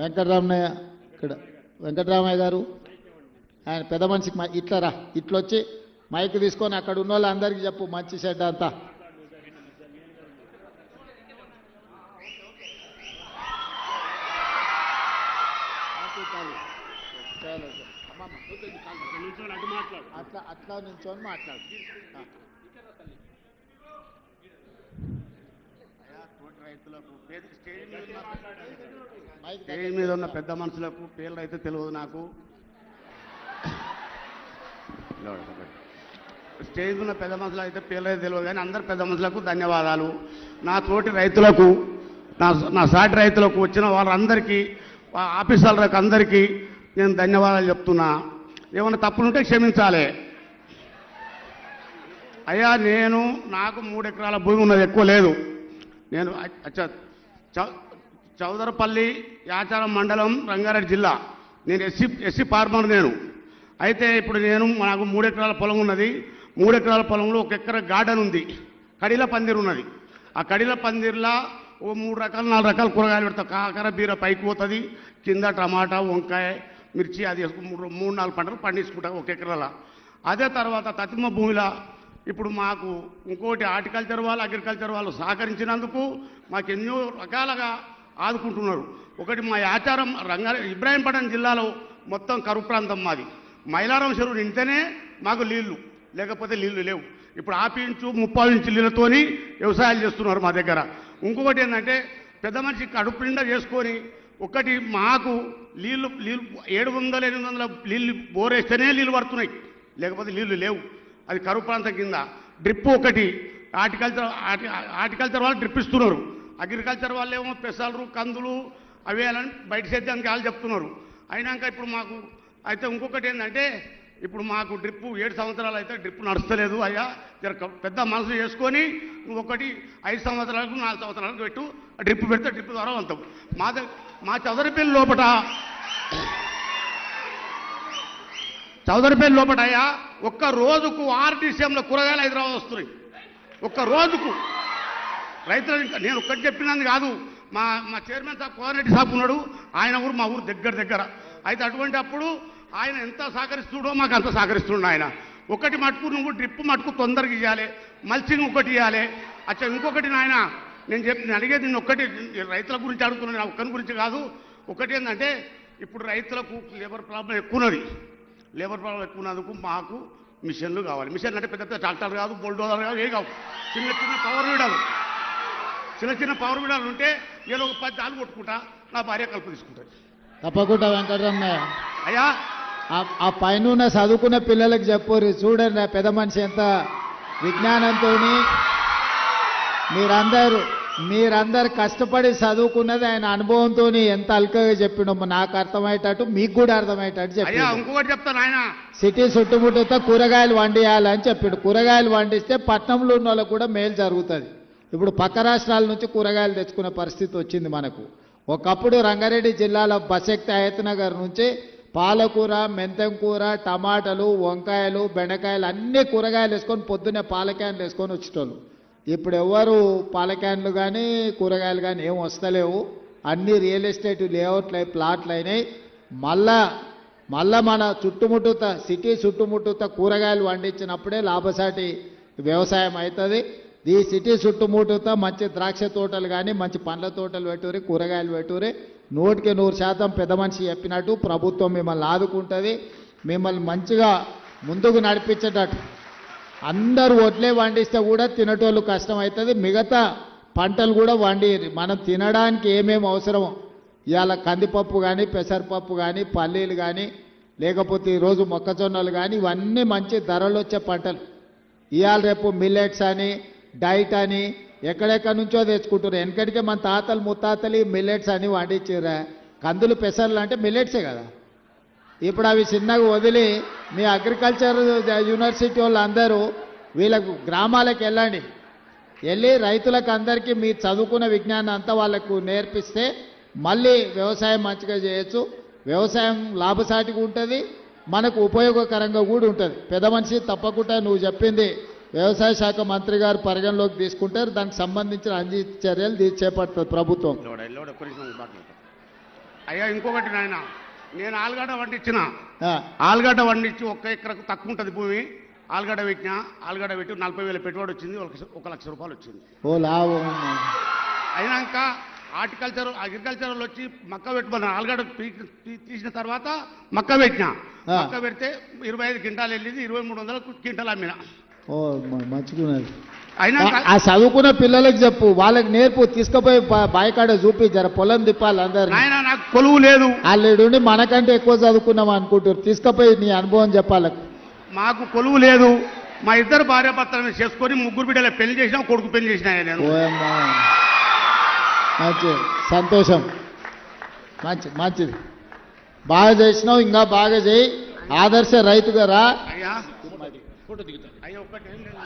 వెంకటరామయ్య ఇక్కడ వెంకటరామయ్య గారు ఆయన పెద్ద మనిషికి ఇట్లా రా, ఇట్లొచ్చి మైక్ తీసుకొని అక్కడ ఉన్న వాళ్ళందరికీ చెప్పు మంచి చెడ్డ అంతా. అట్లా అట్లా నించొని మాట్లాడు. స్టేజ్ మీద ఉన్న పెద్ద మనుషులకు పేర్లు అయితే తెలియదు నాకు. స్టేజ్ ఉన్న పెద్ద మనుషులు అయితే పేర్లు అయితే తెలియదు, కానీ అందరు పెద్ద మనుషులకు ధన్యవాదాలు. నా తోటి రైతులకు, నా సాటి రైతులకు, వచ్చిన వాళ్ళందరికీ, ఆఫీసర్లకు అందరికీ నేను ధన్యవాదాలు చెప్తున్నా. ఏమైనా తప్పులుంటే క్షమించాలి. అయ్యా నాకు 3 ఎకరాల భూమి ఉన్నది, ఎక్కువ లేదు. నేను చౌదరపల్లి యాచారం మండలం రంగారెడ్డి జిల్లా. నేను ఎస్సీ ఫార్మర్ నేను. అయితే ఇప్పుడు నాకు 3 ఎకరాల పొలం ఉన్నది. 3 ఎకరాల పొలంలో 1 ఎకరా గార్డెన్ ఉంది, కడిల పందిరు ఉన్నది. ఆ కడిల పందిర్లా ఓ 3 రకాలు 4 రకాల కూరగాయలు పెడతా. కాకర బీర పైకి పోతుంది, కింద టమాటా, వంకాయ, మిర్చి, అది 3-4 పంటలు పండించుకుంటా 1 ఎకరాల. అదే తర్వాత తతిమ భూమిలా ఇప్పుడు మాకు ఇంకోటి హార్టికల్చర్ వాళ్ళు, అగ్రికల్చర్ వాళ్ళు సహకరించినందుకు మాకు ఎన్నో రకాలుగా ఆదుకుంటున్నారు. ఒకటి మా ఆచారం ఇబ్రాహీంపట్నం జిల్లాలో మొత్తం కరువు ప్రాంతం మాది. మైలారం చెరువు నింటేనే మాకు నీళ్లు, లేకపోతే నీళ్లు లేవు. ఇప్పుడు 1/2 ఇంచు 30 ఇంచు నీళ్ళతోని వ్యవసాయాలు చేస్తున్నారు మా దగ్గర. ఇంకొకటి ఏంటంటే పెద్ద మనిషి కడుపు నిండా చేసుకొని ఒకటి మాకు నీళ్లు 700-800 నీళ్ళు బోరేస్తేనే నీళ్ళు పడుతున్నాయి, లేకపోతే నీళ్లు లేవు. అది కరువు ప్రాంతం కింద. డ్రిప్ ఒకటి హార్టికల్చర్ వాళ్ళు డ్రిప్ ఇస్తున్నారు. అగ్రికల్చర్ వాళ్ళు ఏమో పెసలు, కందులు అవి అని బయట సేద్యానికి వాళ్ళు చెప్తున్నారు. అయినాక ఇప్పుడు మాకు అయితే ఇంకొకటి ఏంటంటే ఇప్పుడు మాకు డ్రిప్ 7 సంవత్సరాలు అయితే డ్రిప్ నడుస్తలేదు. అయ్యా పెద్ద మనసు చేసుకొని ఒకటి 5 సంవత్సరాలకు 4 సంవత్సరాలకు పెట్టు, డ్రిప్ పెడితే డ్రిప్ ద్వారా వెళ్తాం. మా చౌదరిపల్లి లోపట అయ్యా ఒక్క రోజుకు 6 డిసెంబర్లో కూరగాయలు హైదరాబాద్ వస్తున్నాయి. ఒక్క రోజుకు రైతులు. నేను ఒక్కటి చెప్పినది కాదు, మా చైర్మన్ సాబ్ కోదారెడ్డి సాబ్ ఉన్నాడు, ఆయన ఊరు మా ఊరు దగ్గర. అయితే అటువంటి అప్పుడు ఆయన ఎంత సహకరిస్తుడో మాకు అంత సహకరిస్తుండ ఆయన. ఒకటి మటుకు నువ్వు డ్రిప్ మటుకు తొందరగా ఇవ్వాలి, మల్చింగ్ ఒకటి ఇవ్వాలి. అచ్చా ఇంకొకటి నాయన నేను అడిగేది నేను ఒక్కటి రైతుల గురించి అడుగుతున్నాను, ఒక్కరి గురించి కాదు. ఒకటి ఏంటంటే ఇప్పుడు రైతులకు లేబర్ ప్రాబ్లం ఎక్కువన్నది. లేబర్ ప్రాబ్లం ఎక్కువన్నందుకు మాకు మిషన్లు కావాలి. మిషన్ అంటే పెద్ద ట్రాక్టర్ కాదు, బుల్డోజర్ కాదు, ఏ కావు, చిన్న పవర్ వీడాలు ఉంటే నేను ఒక 10 దాలు కొట్టుకుంటా, నా భార్య కలుపు తీసుకుంటుంది. తప్పకుండా వెంకటరమయ్య అయ్యా ఆ పైన చదువుకున్న పిల్లలకు చెప్పరు, చూడండి పెద్ద మనిషి ఎంత విజ్ఞానంతో మీరందరు కష్టపడి చదువుకున్నది ఆయన అనుభవంతో ఎంత అల్కగా చెప్పినమ్మా. నాకు అర్థమయ్యేటట్టు మీకు కూడా అర్థమయ్యేటట్టు చెప్పి. ఇంకొకటి చెప్తాను, ఆయన సిటీ చుట్టుముట్టుతో కూరగాయలు వండియాలని చెప్పాడు. కూరగాయలు వండిస్తే పట్టణంలో ఉన్న వాళ్ళకు కూడా మేలు జరుగుతుంది. ఇప్పుడు పక్క రాష్ట్రాల నుంచి కూరగాయలు తెచ్చుకునే పరిస్థితి వచ్చింది మనకు. ఒకప్పుడు రంగారెడ్డి జిల్లాలో బసెక్తి హయత్నగర్ నుంచి పాలకూర, మెంతం కూర, టమాటాలు, వంకాయలు, బెండకాయలు అన్ని కూరగాయలు వేసుకొని పొద్దున్నే పాలక్యాన్లు వేసుకొని వచ్చేటోళ్ళు. ఇప్పుడు ఎవరు పాలక్యాన్లు కానీ కూరగాయలు కానీ ఏం వస్తలేవు. అన్ని రియల్ ఎస్టేట్ లేఅవుట్లు ప్లాట్లు అయినాయి. మళ్ళా మన చుట్టుముట్టుత సిటీ చుట్టుముట్టుత కూరగాయలు పండించినప్పుడే లాభసాటి వ్యవసాయం అవుతుంది. ఈ సిటీ చుట్టుముట్టుత మంచి ద్రాక్ష తోటలు కానీ మంచి పండ్ల తోటలు పెట్టుకుని కూరగాయలు పెట్టుకుని 100% పెద్ద మనిషి చెప్పినట్టు ప్రభుత్వం మిమ్మల్ని ఆదుకుంటుంది. మిమ్మల్ని మంచిగా ముందుకు నడిపించేటట్టు. అందరూ వడ్లే వండిస్తే కూడా తినేటోళ్ళు కష్టం అవుతుంది. మిగతా పంటలు కూడా వండి మనం తినడానికి ఏమేమి అవసరమో ఇవాళ కందిపప్పు కానీ, పెసరపప్పు కానీ, పల్లీలు కానీ, లేకపోతే ఈరోజు మొక్కజొన్నలు కానీ ఇవన్నీ మంచి ధరలు వచ్చే పంటలు. ఇవాళ రేపు మిల్లెట్స్ అని, డైట్ అని ఎక్కడెక్కడి నుంచో తెచ్చుకుంటారు. వెనకడికే మన తాతలు ముత్తాతలు మిల్లెట్స్ అని వండించారా. కందులు పెసర్లు అంటే మిల్లెట్సే కదా. ఇప్పుడు అవి చిన్నగా వదిలి మీ అగ్రికల్చర్ యూనివర్సిటీ వాళ్ళు అందరూ వీళ్ళకు గ్రామాలకు వెళ్ళి రైతులకు అందరికీ మీ చదువుకున్న విజ్ఞానం అంతా వాళ్ళకు నేర్పిస్తే మళ్ళీ వ్యవసాయం మంచిగా చేయొచ్చు. వ్యవసాయం లాభసాటిగా ఉంటుంది, మనకు ఉపయోగకరంగా కూడా ఉంటుంది. పెద్ద మనిషి తప్పకుండా నువ్వు చెప్పింది వ్యవసాయ శాఖ మంత్రి గారు పరిగణలోకి తీసుకుంటారు. దానికి సంబంధించిన అన్ని చర్యలు చేపడుతుంది ప్రభుత్వం. అయ్యా ఇంకొకటి నాయన, నేను ఆలుగడ్డ వండించిన, ఆ, ఆలుగడ్డ వండించి 1 ఎకరకు తక్కువ ఉంటుంది భూమి, ఆలుగడ్డ పెట్టినా, ఆలుగడ్డ పెట్టి 40,000 పెట్టుబడి వచ్చింది, 1 లక్ష రూపాయలు వచ్చింది. ఓ లాభం ఉంది. అయినాక అగ్రికల్చర్ వచ్చి మక్క పెట్టుకున్నాను, ఆలుగడ్డ తీసిన తర్వాత మక్క పెట్టినా, ఆ. మక్క పెడితే 25 క్వింటాలు వెళ్ళింది, 2300 క్వింటాలు అమ్మిన. ఓ మంచుకున్నది. అయినాక ఆ చదువుకున్న పిల్లలకు చెప్పు, వాళ్ళకి నేర్పు, తీసుకుపోయి బాయికాడ చూపి జర పొలం తిప్పాలి అందరు. నాయన నాకు కొలువు లేదు, వాళ్ళుండి మనకంటే ఎక్కువ చదువుకున్నాం అనుకుంటారు, తీసుకుపోయి నీ అనుభవం చెప్పాలి. మాకు కొలువు లేదు. మా ఇద్దరు భార్యాభర్తలను చేసుకొని 3 బిడ్డల పెళ్లి చేసినా, కొడుకు పెళ్లి చేసినా నేను. ఓయమ్మా, మంచి సంతోషం, మంచిది, బాగా చేసినావు, ఇంకా బాగా చేయి, ఆదర్శ రైతుగా రా. అయ్యా అయ్యా ఒక్కటి ఏం లేదు.